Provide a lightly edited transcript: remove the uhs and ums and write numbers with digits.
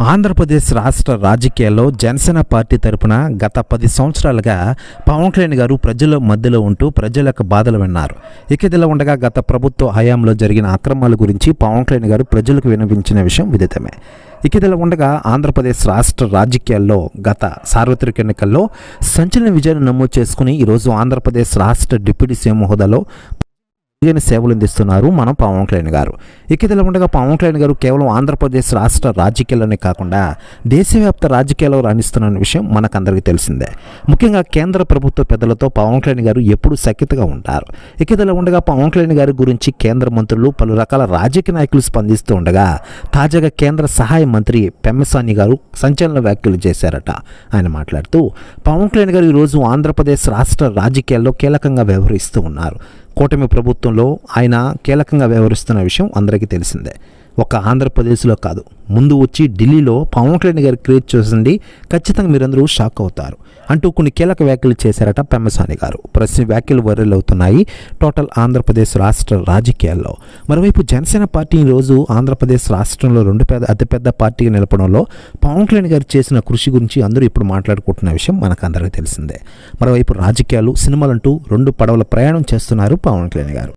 ఆంధ్రప్రదేశ్ రాష్ట్ర రాజకీయాల్లో జనసేన పార్టీ తరపున గత 10 సంవత్సరాలుగా పవన్ కళ్యాణ్ గారు ప్రజల మధ్యలో ఉంటూ ప్రజల యొక్క బాధలు విన్నారు. ఇదిలా ఉండగా గత ప్రభుత్వ హయాంలో జరిగిన అక్రమాల గురించి పవన్ కళ్యాణ్ గారు ప్రజలకు వినిపించిన విషయం విదితమే. ఇదిలా ఉండగా ఆంధ్రప్రదేశ్ రాష్ట్ర రాజకీయాల్లో గత సార్వత్రిక ఎన్నికల్లో సంచలన విజయాన్ని నమోదు చేసుకుని ఈరోజు ఆంధ్రప్రదేశ్ రాష్ట్ర డిప్యూటీ సీఎం హోదాలో సేవలు అందిస్తున్నారు మన పవన్ కళ్యాణ్ గారు. ఇదిలా ఉండగా పవన్ కళ్యాణ్ గారు కేవలం ఆంధ్రప్రదేశ్ రాష్ట్ర రాజకీయాల్లోనే కాకుండా దేశవ్యాప్త రాజకీయాల్లో రాణిస్తున్న విషయం మనకందరికీ తెలిసిందే. ముఖ్యంగా కేంద్ర ప్రభుత్వ పెద్దలతో పవన్ కళ్యాణ్ గారు ఎప్పుడూ సఖ్యతగా ఉంటారు. ఇదిలా ఉండగా పవన్ కళ్యాణ్ గారి గురించి కేంద్ర మంత్రులు పలు రకాల రాజకీయ నాయకులు స్పందిస్తూ ఉండగా తాజాగా కేంద్ర సహాయ మంత్రి పెమ్మసాని గారు సంచలన వ్యాఖ్యలు చేశారట. ఆయన మాట్లాడుతూ పవన్ కళ్యాణ్ గారు ఈరోజు ఆంధ్రప్రదేశ్ రాష్ట్ర రాజకీయాల్లో కీలకంగా వ్యవహరిస్తూ ఉన్నారు. కూటమి ప్రభుత్వంలో ఆయన కీలకంగా వ్యవహరిస్తున్న విషయం అందరికీ తెలిసిందే. ఒక ఆంధ్రప్రదేశ్లో కాదు, ముందు వచ్చి ఢిల్లీలో పవన్ కళ్యాణ్ గారి క్రియేట్ చేసింది ఖచ్చితంగా మీరందరూ షాక్ అవుతారు అంటూ కొన్ని కీలక వ్యాఖ్యలు చేశారట పెమ్మసాని గారు. ప్రస్తుత వ్యాఖ్యలు వైరల్ అవుతున్నాయి టోటల్ ఆంధ్రప్రదేశ్ రాష్ట్ర రాజకీయాల్లో. మరోవైపు జనసేన పార్టీ ఈరోజు ఆంధ్రప్రదేశ్ రాష్ట్రంలో అతిపెద్ద పార్టీగా నిలపడంలో పవన్ కళ్యాణ్ గారు చేసిన కృషి గురించి అందరూ ఇప్పుడు మాట్లాడుకుంటున్న విషయం మనకందరికీ తెలిసిందే. మరోవైపు రాజకీయాలు సినిమాలంటూ 2 పడవల ప్రయాణం చేస్తున్నారు పవన్ కళ్యాణ్ గారు.